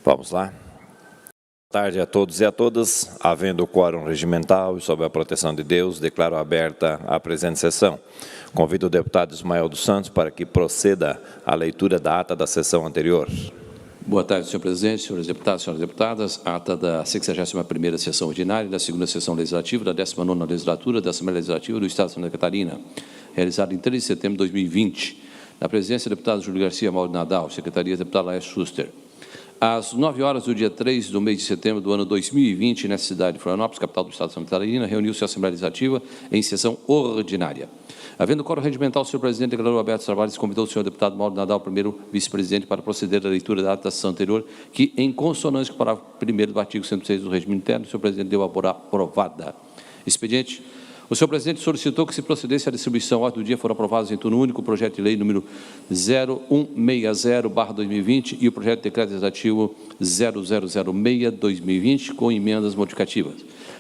Vamos lá. Boa tarde a todos e a todas. Havendo o quórum regimental e sob a proteção de Deus, declaro aberta a presente sessão. Convido o deputado Ismael dos Santos para que proceda à leitura da ata da sessão anterior. Boa tarde, senhor presidente, senhores deputados, senhoras deputadas. Ata da 61ª sessão ordinária da 2ª sessão legislativa da 19ª legislatura da Assembleia Legislativa do Estado de Santa Catarina, realizada em 3 de setembro de 2020. Na presidência, deputado Júlio Garcia Mauro Nadal, secretaria, deputado Laércio Schuster. Às 9 horas do dia 3 do mês de setembro do ano 2020, nessa cidade de Florianópolis, capital do Estado de Santa Catarina, reuniu-se a Assembleia Legislativa em sessão ordinária. Havendo quórum regimental, o senhor presidente declarou aberto os trabalhos e convidou o senhor deputado Mauro Nadal, primeiro vice-presidente, para proceder à leitura da ata da sessão anterior, que, em consonância com o parágrafo 1º do artigo 106 do regime interno, o senhor presidente deu a aprovada. Expediente. O senhor presidente solicitou que se procedesse à distribuição à ordem do dia foram aprovados em turno único o projeto de lei número 0160/2020 e o projeto de decreto legislativo 0006/2020 com emendas modificativas.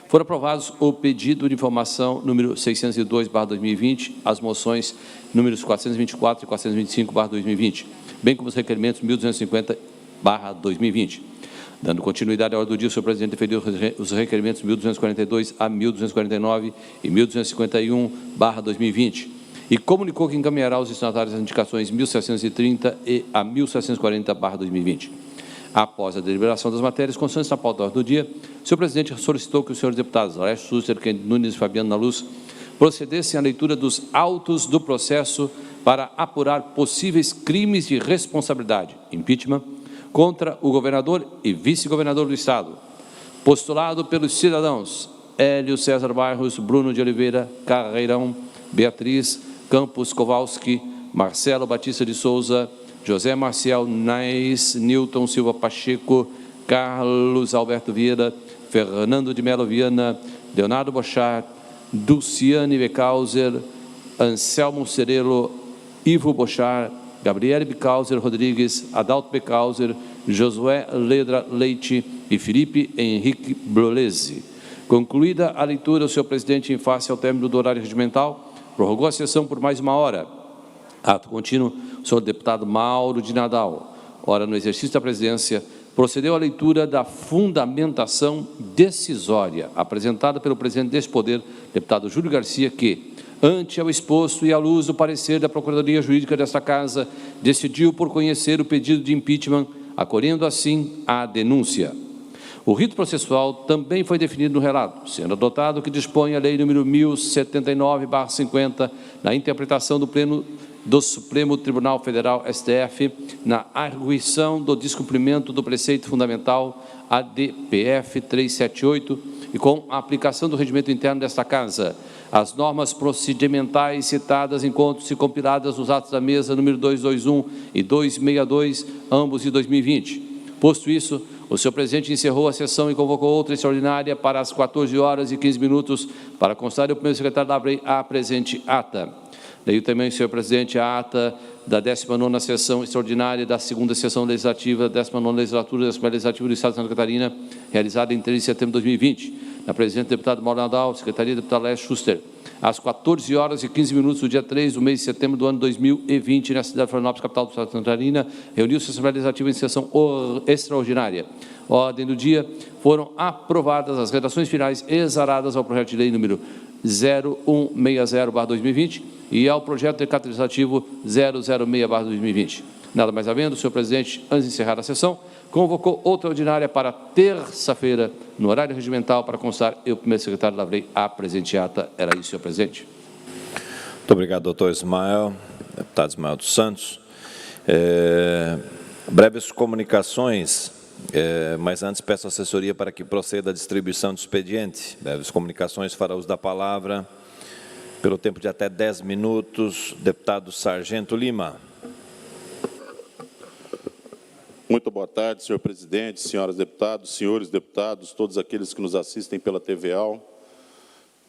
Foram aprovados o pedido de informação número 602/2020, as moções números 424 e 425/2020, bem como os requerimentos 1250/2020. Dando continuidade à ordem do dia, o senhor presidente deferiu os requerimentos 1242 a 1249 e 1251/2020 e comunicou que encaminhará aos destinatários as indicações 1730 e a 1740/2020. Após a deliberação das matérias constantes na pauta da ordem do dia, o senhor presidente solicitou que os senhores deputados Laércio Schuster, Kennedy Nunes e Fabiano na Luz procedessem à leitura dos autos do processo para apurar possíveis crimes de responsabilidade, impeachment, contra o governador e vice-governador do Estado, postulado pelos cidadãos Hélio César Barros, Bruno de Oliveira Carreirão, Beatriz Campos Kowalski, Marcelo Batista de Souza, José Marcial Nais, Nilton Silva Pacheco, Carlos Alberto Vieira, Fernando de Melo Viana, Leonardo Bochart, Dulciane Becauser, Anselmo Cerelo, Ivo Bochart, Gabriele Becauser Rodrigues, Adalto Becauser, Josué Ledra Leite e Felipe Henrique Brolese. Concluída a leitura, o senhor presidente, em face ao término do horário regimental, prorrogou a sessão por mais 1 hora. Ato contínuo, o senhor deputado Mauro de Nadal, ora no exercício da presidência, procedeu à leitura da fundamentação decisória apresentada pelo presidente deste poder, deputado Júlio Garcia, que, ante ao exposto e à luz do parecer da Procuradoria Jurídica desta Casa, decidiu por conhecer o pedido de impeachment, acolhendo assim a denúncia. O rito processual também foi definido no relato, sendo adotado o que dispõe a Lei nº 1079/50, na interpretação do Pleno do Supremo Tribunal Federal, STF, na arguição do descumprimento do preceito fundamental ADPF 378 e com a aplicação do regimento interno desta Casa. As normas procedimentais citadas encontram-se compiladas nos atos da mesa número 221 e 262, ambos de 2020. Posto isso, o senhor presidente encerrou a sessão e convocou outra extraordinária para as 14 horas e 15 minutos para constar o primeiro secretário da Lei a presente ata. Leio também, senhor presidente, a ata da 19ª sessão extraordinária da 2ª sessão legislativa da 19ª legislatura da Assembleia Legislativa do Estado de Santa Catarina, realizada em 3 de setembro de 2020. Na presidente, deputado Mauro Nadal, secretaria, deputado Laércio Schuster. Às 14 horas e 15 minutos do dia 3 do mês de setembro do ano 2020, na cidade de Florianópolis, capital do Estado de Santa Catarina, reuniu-se a Assembleia Legislativa em sessão extraordinária. Ordem do dia, foram aprovadas as redações finais exaradas ao projeto de lei número 0160/2020 e ao projeto de decreto legislativo 006/2020. Nada mais havendo, o senhor presidente, antes de encerrar a sessão, convocou outra ordinária para terça-feira, no horário regimental, para constar eu, primeiro secretário, lavrei a presente ata. Era isso, senhor presidente. Muito obrigado, doutor Ismael, deputado Ismael dos Santos. Breves comunicações, mas antes peço à assessoria para que proceda a distribuição do expediente. Breves comunicações, fará uso da palavra, pelo tempo de até 10 minutos, deputado Sargento Lima. Muito boa tarde, senhor presidente, senhoras deputados, senhores deputados, todos aqueles que nos assistem pela TVAL,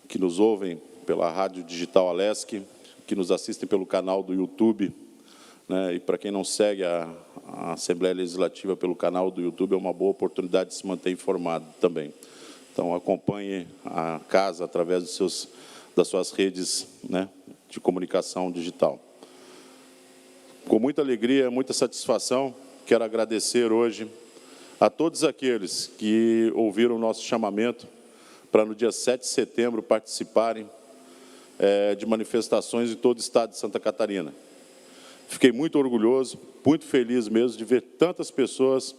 que nos ouvem pela Rádio Digital Alesc, que nos assistem pelo canal do YouTube, né, e para quem não segue a Assembleia Legislativa pelo canal do YouTube, é uma boa oportunidade de se manter informado também. Então, acompanhe a Casa através das suas redes, né, de comunicação digital. Com muita alegria, muita satisfação, quero agradecer hoje A todos aqueles que ouviram o nosso chamamento para, no dia 7 de setembro, participarem de manifestações em todo o estado de Santa Catarina. Fiquei muito orgulhoso, muito feliz mesmo de ver tantas pessoas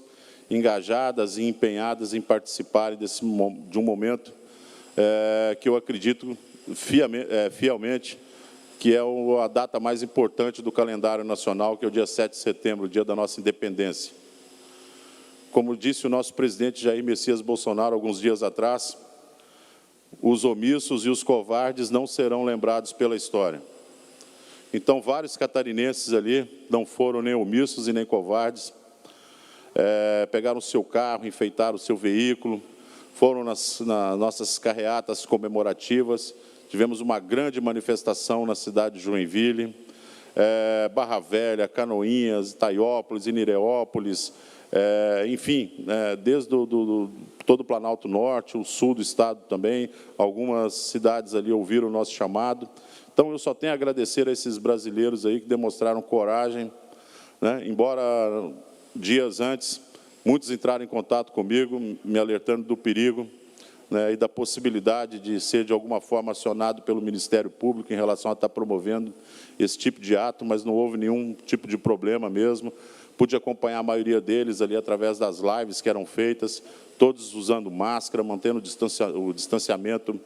engajadas e empenhadas em participarem de um momento que eu acredito fielmente que é a data mais importante do calendário nacional, que é o dia 7 de setembro, o dia da nossa independência. Como disse o nosso presidente Jair Messias Bolsonaro alguns dias atrás, os omissos e os covardes não serão lembrados pela história. Então, vários catarinenses ali não foram nem omissos e nem covardes, pegaram o seu carro, enfeitaram o seu veículo, foram nas nossas carreatas comemorativas, tivemos uma grande manifestação na cidade de Joinville, Barra Velha, Canoinhas, Itaiópolis, Inireópolis, enfim, desde todo o Planalto Norte, o sul do estado também, algumas cidades ali ouviram o nosso chamado. Então, eu só tenho a agradecer a esses brasileiros aí que demonstraram coragem, né? Embora dias antes, muitos entraram em contato comigo, me alertando do perigo, né, e da possibilidade de ser, de alguma forma, acionado pelo Ministério Público em relação a estar promovendo esse tipo de ato, mas não houve nenhum tipo de problema mesmo. Pude acompanhar a maioria deles ali através das lives que eram feitas, todos usando máscara, mantendo o distanciamento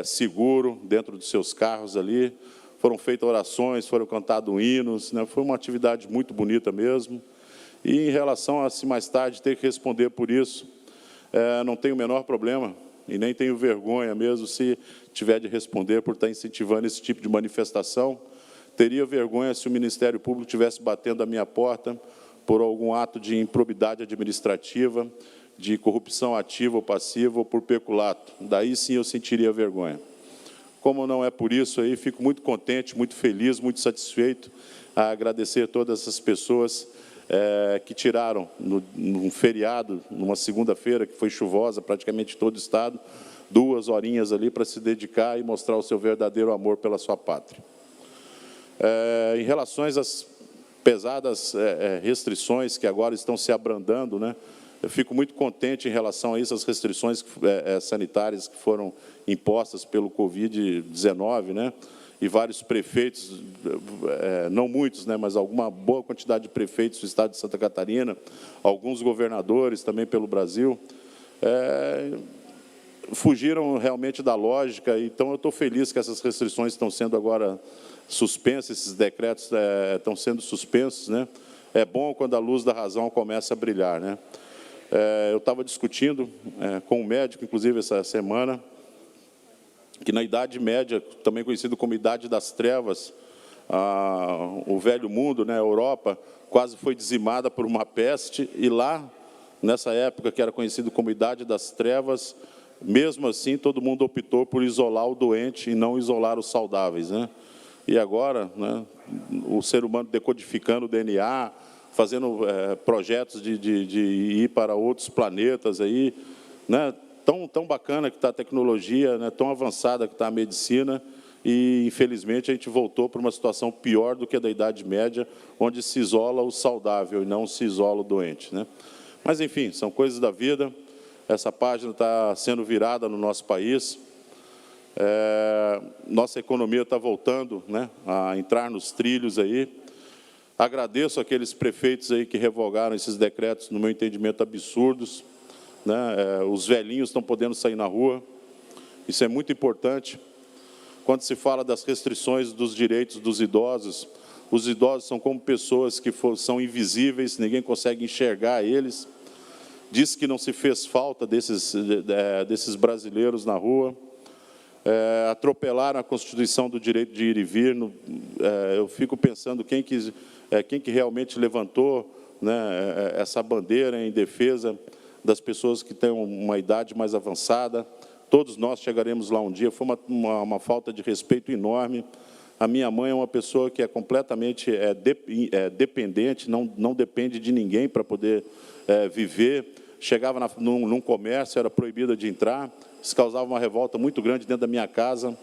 seguro dentro dos seus carros ali. Foram feitas orações, foram cantados hinos, né? Foi uma atividade muito bonita mesmo. E em relação a, se mais tarde, ter que responder por isso, não tenho o menor problema e nem tenho vergonha mesmo se tiver de responder por estar incentivando esse tipo de manifestação. Teria vergonha se o Ministério Público estivesse batendo a minha porta por algum ato de improbidade administrativa, de corrupção ativa ou passiva ou por peculato. Daí sim eu sentiria vergonha. Como não é por isso aí, fico muito contente, muito feliz, muito satisfeito a agradecer a todas essas pessoas que tiraram, num feriado, numa segunda-feira, que foi chuvosa, praticamente todo o estado, 2 horinhas ali para se dedicar e mostrar o seu verdadeiro amor pela sua pátria. Em relação às pesadas restrições que agora estão se abrandando, né, eu fico muito contente em relação a isso, as restrições sanitárias que foram impostas pelo Covid-19, né, e vários prefeitos, não muitos, né, mas alguma boa quantidade de prefeitos do estado de Santa Catarina, alguns governadores também pelo Brasil, fugiram realmente da lógica. Então, eu estou feliz que essas restrições estão sendo agora suspensas, esses decretos estão sendo suspensos, né? É bom quando a luz da razão começa a brilhar, né? Eu estava discutindo com um médico, inclusive, essa semana, que na Idade Média, também conhecido como Idade das Trevas, o Velho Mundo, né, a Europa, quase foi dizimada por uma peste, e lá, nessa época que era conhecido como Idade das Trevas, mesmo assim, todo mundo optou por isolar o doente e não isolar os saudáveis, né? E agora, né, o ser humano decodificando o DNA, fazendo projetos de ir para outros planetas aí, né? Tão bacana que está a tecnologia, né, tão avançada que está a medicina, e, infelizmente, a gente voltou para uma situação pior do que a da Idade Média, onde se isola o saudável e não se isola o doente, né? Mas, enfim, são coisas da vida. Essa página está sendo virada no nosso país. Nossa economia está voltando, né, a entrar nos trilhos aí. Agradeço aqueles prefeitos aí que revogaram esses decretos, no meu entendimento, absurdos, né? Os velhinhos estão podendo sair na rua. Isso é muito importante. Quando se fala das restrições dos direitos dos idosos, os idosos são como pessoas que são invisíveis, ninguém consegue enxergar eles. Diz que não se fez falta desses brasileiros na rua. Atropelaram a Constituição do direito de ir e vir. Eu fico pensando quem que realmente levantou, né, essa bandeira em defesa das pessoas que têm uma idade mais avançada. Todos nós chegaremos lá um dia. Foi uma falta de respeito enorme. A minha mãe é uma pessoa que é completamente dependente, não depende de ninguém para poder viver. Chegava num comércio, era proibida de entrar. Isso causava uma revolta muito grande dentro da minha casa.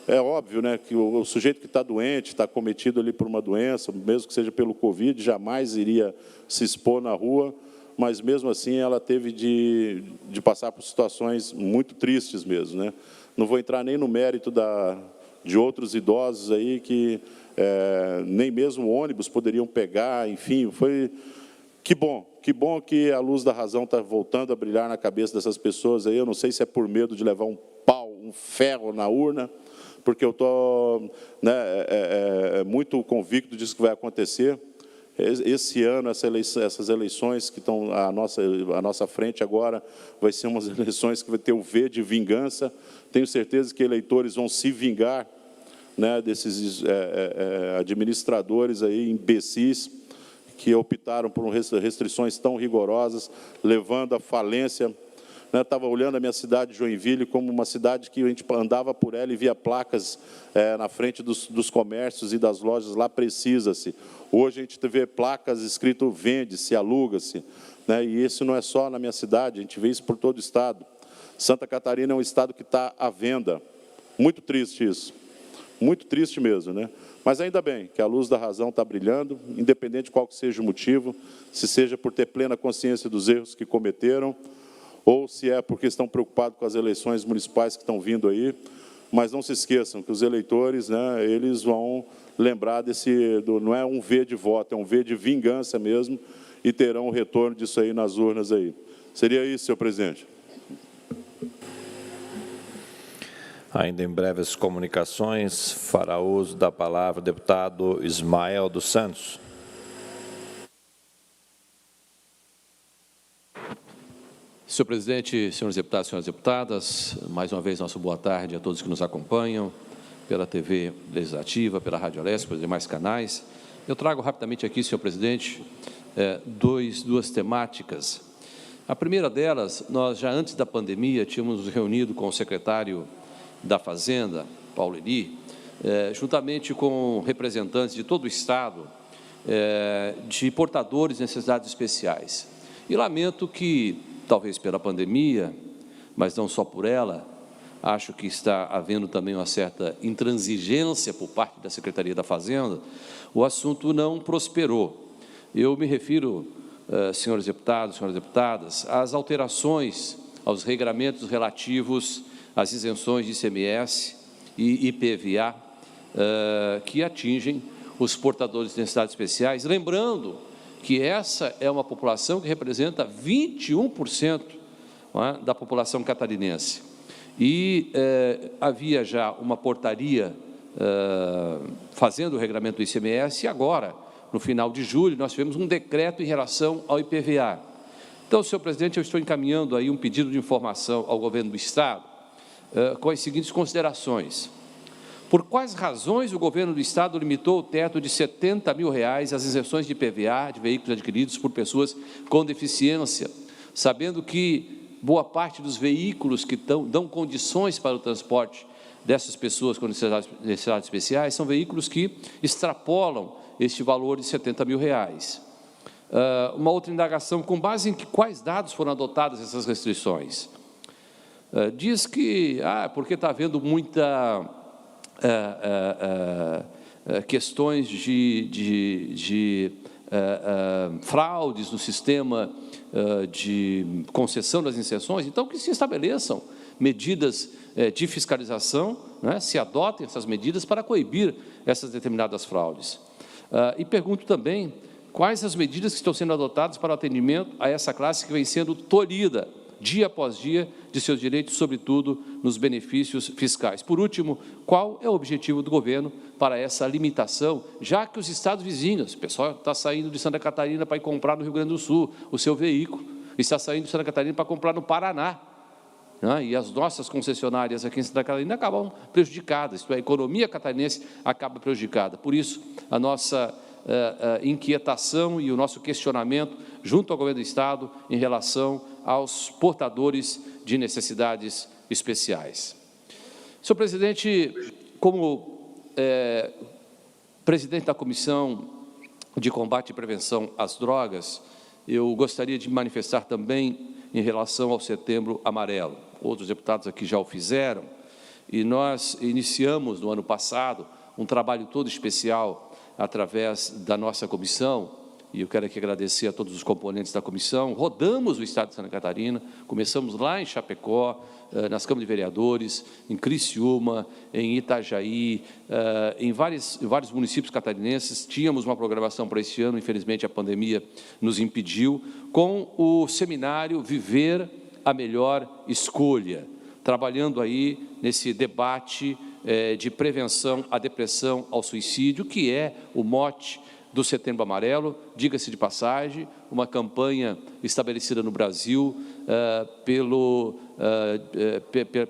É óbvio, né, que o sujeito que está doente, está cometido ali por uma doença, mesmo que seja pelo Covid, jamais iria se expor na rua. mas mesmo assim ela teve de passar por situações muito tristes mesmo, né? Não vou entrar nem no mérito de outros idosos aí que nem mesmo ônibus poderiam pegar, enfim, foi... Que bom que a luz da razão está voltando a brilhar na cabeça dessas pessoas aí. Eu não sei se é por medo de levar um pau, um ferro na urna, porque eu estou muito convicto disso que vai acontecer. Esse ano, essas eleições que estão à nossa frente agora, vai ser umas eleições que vai ter o V de vingança. Tenho certeza que eleitores vão se vingar, né, desses administradores aí, imbecis, que optaram por restrições tão rigorosas, levando à falência. Estava olhando a minha cidade, Joinville, como uma cidade que a gente andava por ela e via placas na frente dos comércios e das lojas, lá precisa-se. Hoje a gente vê placas escrito vende-se, aluga-se, né? E isso não é só na minha cidade, a gente vê isso por todo o estado. Santa Catarina é um estado que está à venda. Muito triste isso, muito triste mesmo, né? Mas ainda bem que a luz da razão está brilhando, independente de qual que seja o motivo, se seja por ter plena consciência dos erros que cometeram, ou se é porque estão preocupados com as eleições municipais que estão vindo aí. Mas não se esqueçam que os eleitores, né, eles vão lembrar não é um V de voto, é um V de vingança mesmo, e terão o retorno disso aí nas urnas aí. Seria isso, senhor presidente. Ainda em breves comunicações, fará uso da palavra o deputado Ismael dos Santos. Senhor presidente, senhores deputados, senhoras deputadas, mais uma vez, nossa boa tarde a todos que nos acompanham pela TV Legislativa, pela Rádio Alesc, pelos demais canais. Eu trago rapidamente aqui, senhor presidente, duas temáticas. A primeira delas, nós já antes da pandemia tínhamos nos reunido com o secretário da Fazenda, Paulo Eni, juntamente com representantes de todo o Estado, de portadores de necessidades especiais. E lamento que, talvez pela pandemia, mas não só por ela, acho que está havendo também uma certa intransigência por parte da Secretaria da Fazenda, o assunto não prosperou. Eu me refiro, senhores deputados, senhoras deputadas, às alterações aos regramentos relativos às isenções de ICMS e IPVA que atingem os portadores de necessidades especiais, lembrando que essa é uma população que representa 21% da população catarinense. E havia já uma portaria fazendo o regramento do ICMS, e agora, no final de julho, nós tivemos um decreto em relação ao IPVA. Então, senhor presidente, eu estou encaminhando aí um pedido de informação ao governo do Estado com as seguintes considerações. Por quais razões o governo do Estado limitou o teto de R$ 70 mil às isenções de IPVA de veículos adquiridos por pessoas com deficiência, sabendo que boa parte dos veículos que dão condições para o transporte dessas pessoas com necessidades especiais são veículos que extrapolam este valor de R$ 70 mil. Uma outra indagação, com base em quais dados foram adotadas essas restrições? Diz que, porque está havendo muita questões de fraudes no sistema de concessão das isenções, então que se estabeleçam medidas de fiscalização, né, se adotem essas medidas para coibir essas determinadas fraudes. E pergunto também quais as medidas que estão sendo adotadas para o atendimento a essa classe que vem sendo tolhida dia após dia de seus direitos, sobretudo nos benefícios fiscais. Por último, qual é o objetivo do governo para essa limitação, já que os estados vizinhos, o pessoal está saindo de Santa Catarina para ir comprar no Rio Grande do Sul o seu veículo, está saindo de Santa Catarina para comprar no Paraná, né? E as nossas concessionárias aqui em Santa Catarina acabam prejudicadas, isto é, a economia catarinense acaba prejudicada. Por isso, a nossa inquietação e o nosso questionamento junto ao governo do Estado em relação aos portadores de necessidades especiais. Senhor presidente, como presidente da Comissão de Combate e Prevenção às Drogas, eu gostaria de manifestar também em relação ao Setembro Amarelo. Outros deputados aqui já o fizeram, e nós iniciamos no ano passado um trabalho todo especial através da nossa comissão, e eu quero aqui agradecer a todos os componentes da comissão. Rodamos o estado de Santa Catarina, começamos lá em Chapecó, nas câmaras de vereadores, em Criciúma, em Itajaí, em vários municípios catarinenses. Tínhamos uma programação para esse ano, infelizmente a pandemia nos impediu, com o seminário Viver a Melhor Escolha, trabalhando aí nesse debate de prevenção à depressão, ao suicídio, que é o mote do Setembro Amarelo, diga-se de passagem, uma campanha estabelecida no Brasil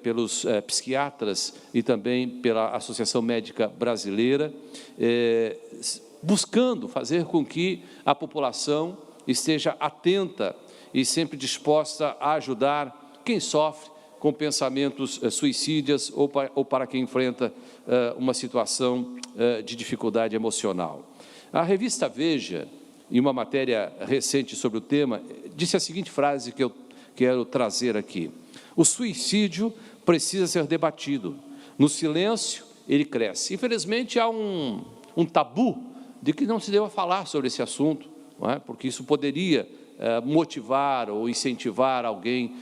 pelos psiquiatras e também pela Associação Médica Brasileira, buscando fazer com que a população esteja atenta e sempre disposta a ajudar quem sofre com pensamentos suicidas ou para quem enfrenta uma situação de dificuldade emocional. A revista Veja, em uma matéria recente sobre o tema, disse a seguinte frase que eu quero trazer aqui: o suicídio precisa ser debatido. No silêncio, ele cresce. Infelizmente, há um tabu de que não se deva falar sobre esse assunto, não é? Porque isso poderia motivar ou incentivar alguém,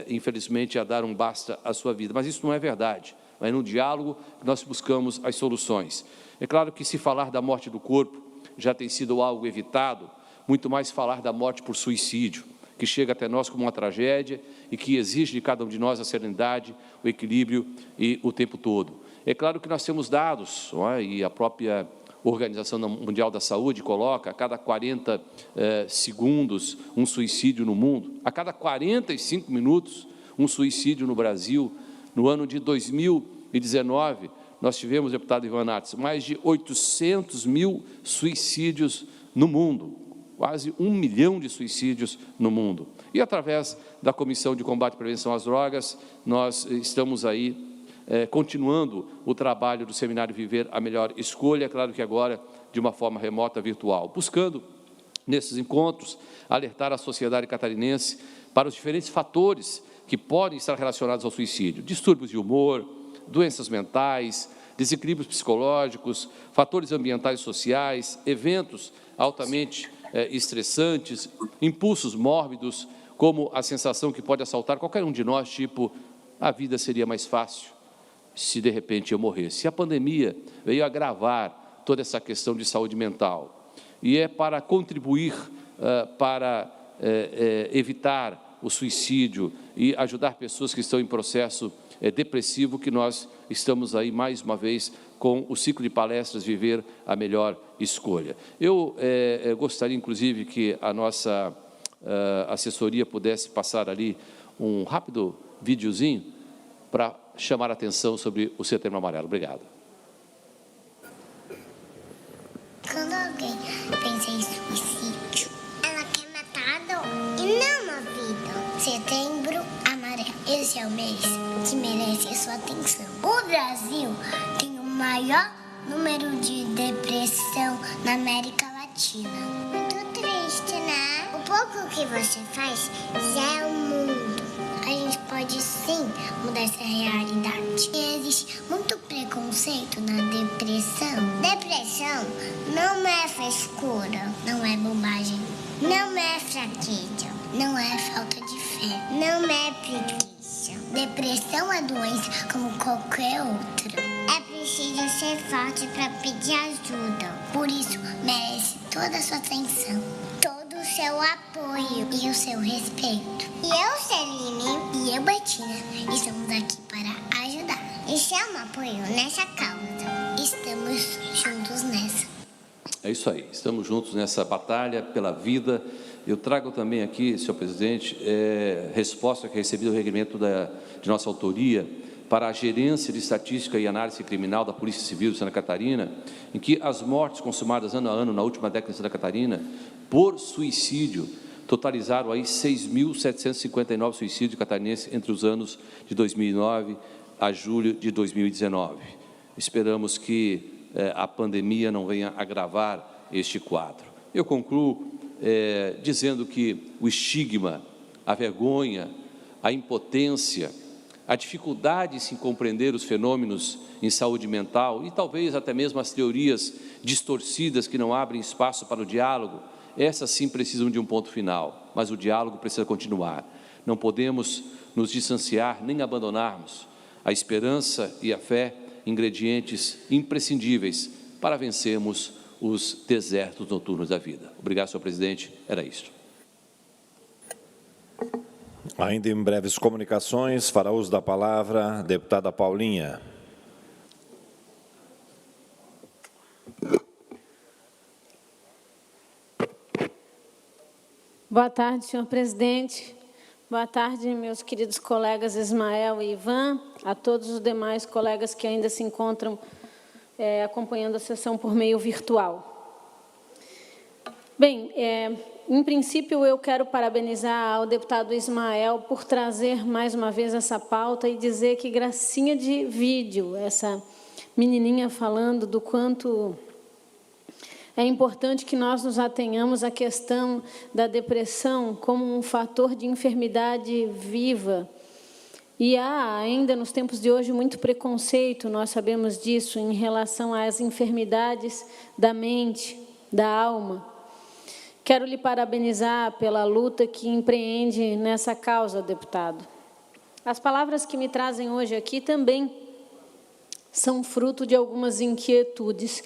infelizmente, a dar um basta à sua vida. Mas isso não é verdade. É no diálogo que nós buscamos as soluções. É claro que se falar da morte do corpo já tem sido algo evitado, muito mais falar da morte por suicídio, que chega até nós como uma tragédia e que exige de cada um de nós a serenidade, o equilíbrio e o tempo todo. É claro que nós temos dados, não é? E a própria Organização Mundial da Saúde coloca a cada 40 segundos um suicídio no mundo, a cada 45 minutos um suicídio no Brasil. No ano de 2019, nós tivemos, deputado Ivan Artes, mais de 800 mil suicídios no mundo, quase 1 milhão de suicídios no mundo. E, através da Comissão de Combate e Prevenção às Drogas, nós estamos aí continuando o trabalho do Seminário Viver a Melhor Escolha, claro que agora de uma forma remota, virtual, buscando, nesses encontros, alertar a sociedade catarinense para os diferentes fatores que podem estar relacionados ao suicídio: distúrbios de humor, doenças mentais, desequilíbrios psicológicos, fatores ambientais e sociais, eventos altamente estressantes, impulsos mórbidos, como a sensação que pode assaltar qualquer um de nós, tipo, a vida seria mais fácil se de repente eu morresse. A pandemia veio agravar toda essa questão de saúde mental, e é para contribuir para evitar o suicídio e ajudar pessoas que estão em processo depressivo que nós estamos aí mais uma vez com o ciclo de palestras Viver a Melhor Escolha. Eu gostaria inclusive que a nossa assessoria pudesse passar ali um rápido videozinho para chamar a atenção sobre o Setembro Amarelo. Obrigado. Quando alguém pensa em suicídio, ela quer matar e não a vida. Setembro Amarelo. Esse é o mês que merece a sua atenção. O Brasil tem o maior número de depressão na América Latina. Muito triste, né? O pouco que você faz já é o mundo. A gente pode sim mudar essa realidade. Existe muito preconceito na depressão. Depressão não é frescura, não é bobagem, não é fraqueza, não é falta de fé, não é preguiça. Depressão é doença como qualquer outra. É preciso ser forte para pedir ajuda. Por isso, merece toda a sua atenção, todo o seu apoio e o seu respeito. E eu, Celine, e eu, Betina, estamos aqui para ajudar. E chama apoio nessa causa. Estamos juntos nessa. É isso aí, estamos juntos nessa batalha pela vida. Eu trago também aqui, senhor presidente, resposta que recebi do requerimento de nossa autoria para a Gerência de Estatística e Análise Criminal da Polícia Civil de Santa Catarina, em que as mortes consumadas ano a ano na última década em Santa Catarina por suicídio totalizaram aí 6.759 suicídios catarinenses entre os anos de 2009 a julho de 2019. Esperamos que a pandemia não venha agravar este quadro. Eu concluo dizendo que o estigma, a vergonha, a impotência, a dificuldade em se compreender os fenômenos em saúde mental e talvez até mesmo as teorias distorcidas que não abrem espaço para o diálogo essas sim precisam de um ponto final, mas o diálogo precisa continuar. Não podemos nos distanciar nem abandonarmos a esperança e a fé, ingredientes imprescindíveis para vencermos os desertos noturnos da vida. Obrigado, senhor presidente. Era isto. Ainda em breves comunicações, fará uso da palavra a deputada Paulinha. Boa tarde, senhor presidente. Boa tarde, meus queridos colegas Ismael e Ivan, a todos os demais colegas que ainda se encontram acompanhando a sessão por meio virtual. Bem, em princípio, eu quero parabenizar ao deputado Ismael por trazer mais uma vez essa pauta e dizer que gracinha de vídeo, essa menininha falando do quanto é importante que nós nos atenhamos à questão da depressão como um fator de enfermidade viva. E há ainda nos tempos de hoje muito preconceito, nós sabemos disso, em relação às enfermidades da mente, da alma. Quero lhe parabenizar pela luta que empreende nessa causa, deputado. As palavras que me trazem hoje aqui também são fruto de algumas inquietudes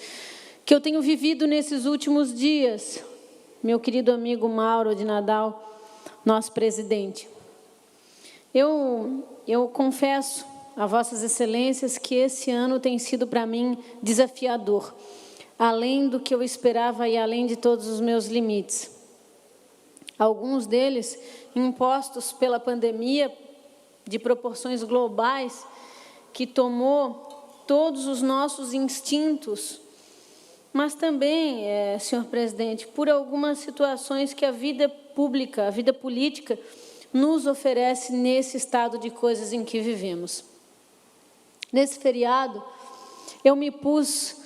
que eu tenho vivido nesses últimos dias, meu querido amigo Mauro de Nadal, nosso presidente. Eu confesso a vossas excelências que esse ano tem sido para mim desafiador, além do que eu esperava e além de todos os meus limites. Alguns deles impostos pela pandemia de proporções globais que tomou todos os nossos instintos, mas também, senhor presidente, por algumas situações que a vida pública, a vida política, nos oferece nesse estado de coisas em que vivemos. Nesse feriado, eu me pus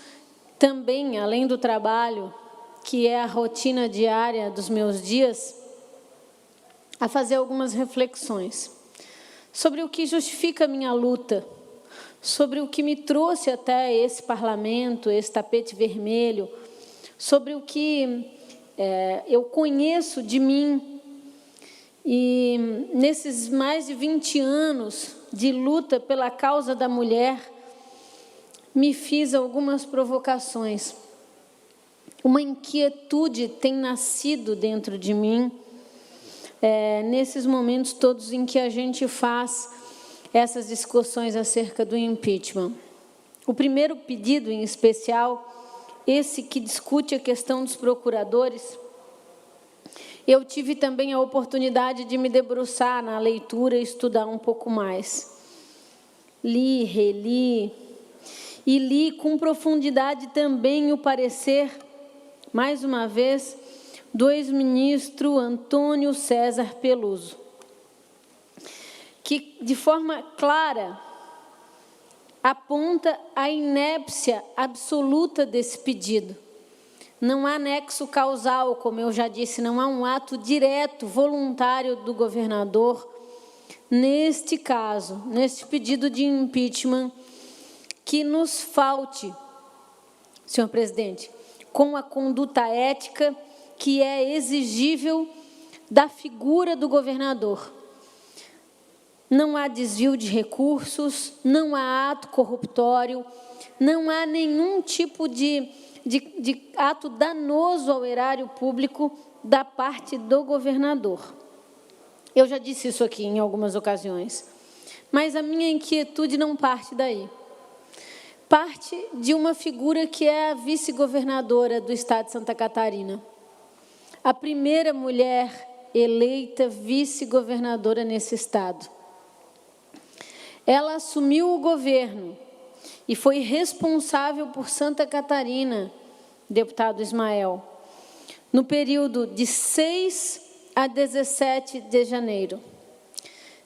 também, além do trabalho, que é a rotina diária dos meus dias, a fazer algumas reflexões sobre o que justifica a minha luta, sobre o que me trouxe até esse parlamento, esse tapete vermelho, sobre o que eu conheço de mim. E nesses mais de 20 anos de luta pela causa da mulher, me fiz algumas provocações. Uma inquietude tem nascido dentro de mim, nesses momentos todos em que a gente faz essas discussões acerca do impeachment. O primeiro pedido, em especial, esse que discute a questão dos procuradores, eu tive também a oportunidade de me debruçar na leitura e estudar um pouco mais. Li, reli, e li com profundidade também o parecer, mais uma vez, do ex-ministro Antônio César Peluso, que, de forma clara, aponta a inépcia absoluta desse pedido. Não há nexo causal, como eu já disse, não há um ato direto, voluntário do governador, neste caso, neste pedido de impeachment, que nos falte, senhor presidente, com a conduta ética que é exigível da figura do governador. Não há desvio de recursos, não há ato corruptório, não há nenhum tipo de ato danoso ao erário público da parte do governador. Eu já disse isso aqui em algumas ocasiões, mas a minha inquietude não parte daí. Parte de uma figura que é a vice-governadora do estado de Santa Catarina. A primeira mulher eleita vice-governadora nesse estado. Ela assumiu o governo e foi responsável por Santa Catarina, deputado Ismael, no período de 6 a 17 de janeiro.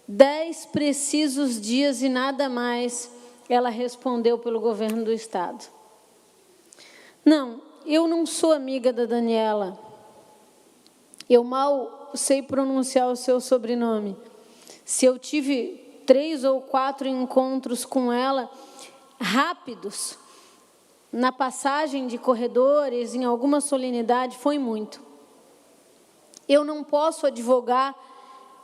10 precisos dias e nada mais ela respondeu pelo governo do estado. Não, eu não sou amiga da Daniela. Eu mal sei pronunciar o seu sobrenome. Se eu tive 3 ou 4 encontros com ela, rápidos, na passagem de corredores, em alguma solenidade, foi muito. Eu não posso advogar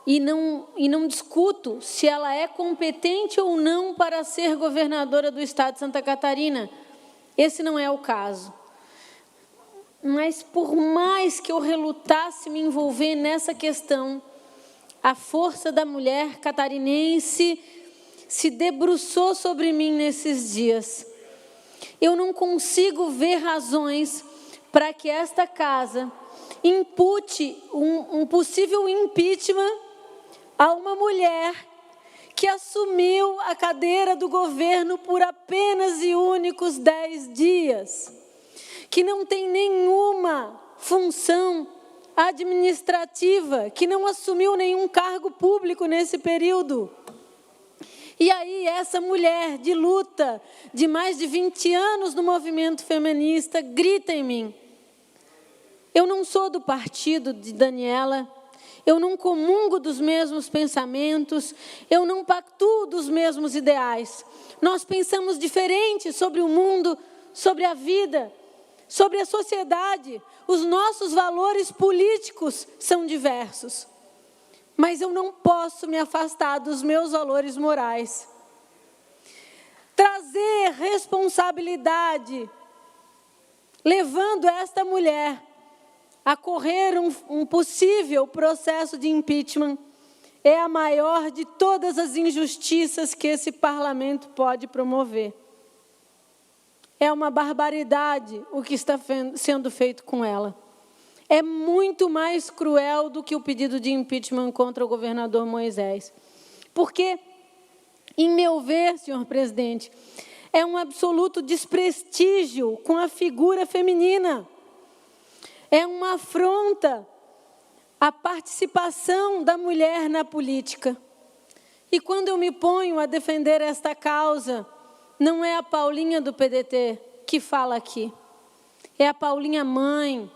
e não discuto se ela é competente ou não para ser governadora do estado de Santa Catarina. Esse não é o caso. Mas por mais que eu relutasse me envolver nessa questão, a força da mulher catarinense se debruçou sobre mim nesses dias. Eu não consigo ver razões para que esta casa impute um possível impeachment a uma mulher que assumiu a cadeira do governo por apenas e únicos 10 dias, que não tem nenhuma função administrativa, que não assumiu nenhum cargo público nesse período. E aí essa mulher de luta, de mais de 20 anos no movimento feminista, grita em mim: eu não sou do partido de Daniela, eu não comungo dos mesmos pensamentos, eu não pactuo dos mesmos ideais. Nós pensamos diferente sobre o mundo, sobre a vida, sobre a sociedade. Os nossos valores políticos são diversos. Mas eu não posso me afastar dos meus valores morais. Trazer responsabilidade, levando esta mulher a correr um possível processo de impeachment, é a maior de todas as injustiças que esse parlamento pode promover. É uma barbaridade o que está sendo feito com ela. É muito mais cruel do que o pedido de impeachment contra o governador Moisés. Porque, em meu ver, senhor presidente, é um absoluto desprestígio com a figura feminina. É uma afronta à participação da mulher na política. E quando eu me ponho a defender esta causa, não é a Paulinha do PDT que fala aqui. É a Paulinha mãe,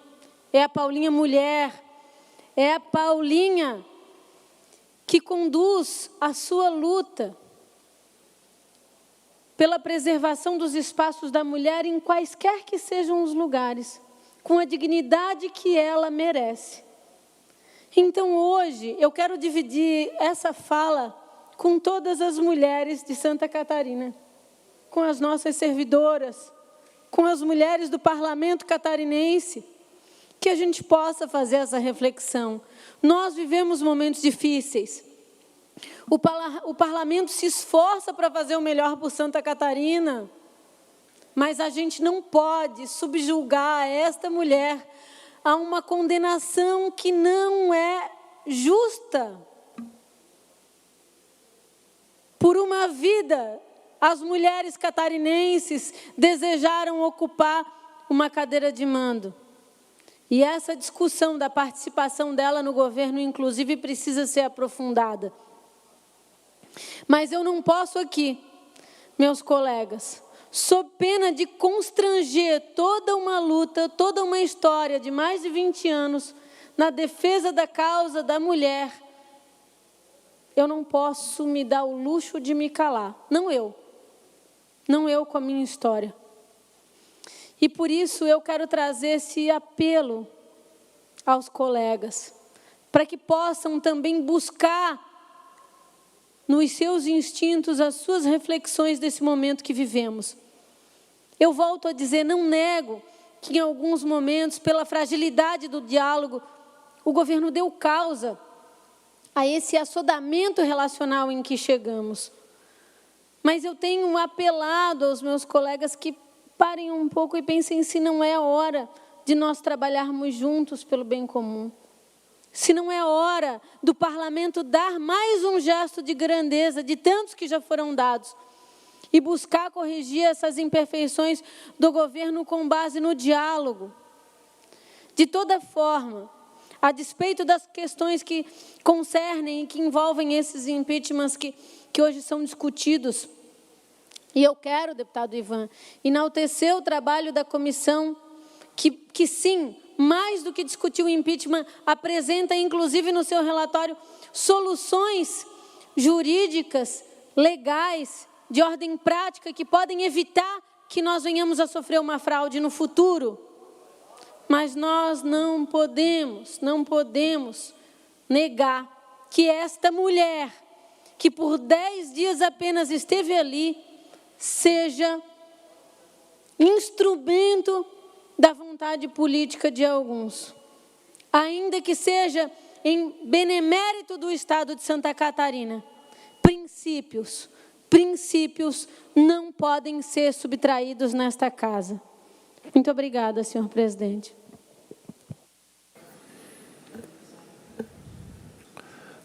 é a Paulinha mulher, é a Paulinha que conduz a sua luta pela preservação dos espaços da mulher em quaisquer que sejam os lugares, com a dignidade que ela merece. Então, hoje, eu quero dividir essa fala com todas as mulheres de Santa Catarina, com as nossas servidoras, com as mulheres do parlamento catarinense, que a gente possa fazer essa reflexão. Nós vivemos momentos difíceis. O parlamento se esforça para fazer o melhor por Santa Catarina, mas a gente não pode subjugar esta mulher a uma condenação que não é justa. Por uma vida, as mulheres catarinenses desejaram ocupar uma cadeira de mando. E essa discussão da participação dela no governo, inclusive, precisa ser aprofundada. Mas eu não posso aqui, meus colegas, sob pena de constranger toda uma luta, toda uma história de mais de 20 anos na defesa da causa da mulher, eu não posso me dar o luxo de me calar. Não eu com a minha história. E por isso eu quero trazer esse apelo aos colegas, para que possam também buscar nos seus instintos as suas reflexões desse momento que vivemos. Eu volto a dizer, não nego que em alguns momentos, pela fragilidade do diálogo, o governo deu causa a esse assodamento relacional em que chegamos. Mas eu tenho apelado aos meus colegas que parem um pouco e pensem se não é hora de nós trabalharmos juntos pelo bem comum. Se não é hora do parlamento dar mais um gesto de grandeza, de tantos que já foram dados, e buscar corrigir essas imperfeições do governo com base no diálogo. De toda forma, a despeito das questões que concernem e que envolvem esses impeachments que hoje são discutidos, e eu quero, deputado Ivan, enaltecer o trabalho da comissão, que sim, mais do que discutir o impeachment, apresenta, inclusive no seu relatório, soluções jurídicas, legais, de ordem prática, que podem evitar que nós venhamos a sofrer uma fraude no futuro. Mas nós não podemos negar que esta mulher, que por 10 dias apenas esteve ali, seja instrumento da vontade política de alguns. Ainda que seja em benemérito do Estado de Santa Catarina, princípios não podem ser subtraídos nesta casa. Muito obrigada, senhor presidente.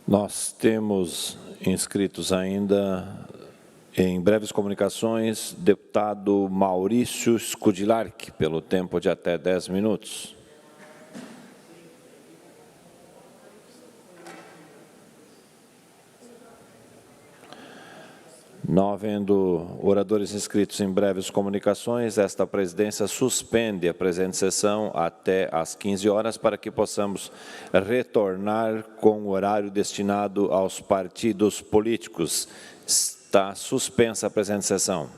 Nós temos inscritos ainda, em breves comunicações, deputado Maurício Skudilark, pelo tempo de até 10 minutos. Não havendo oradores inscritos em breves comunicações, esta presidência suspende a presente sessão até às 15 horas para que possamos retornar com o horário destinado aos partidos políticos. Está suspensa a presente sessão.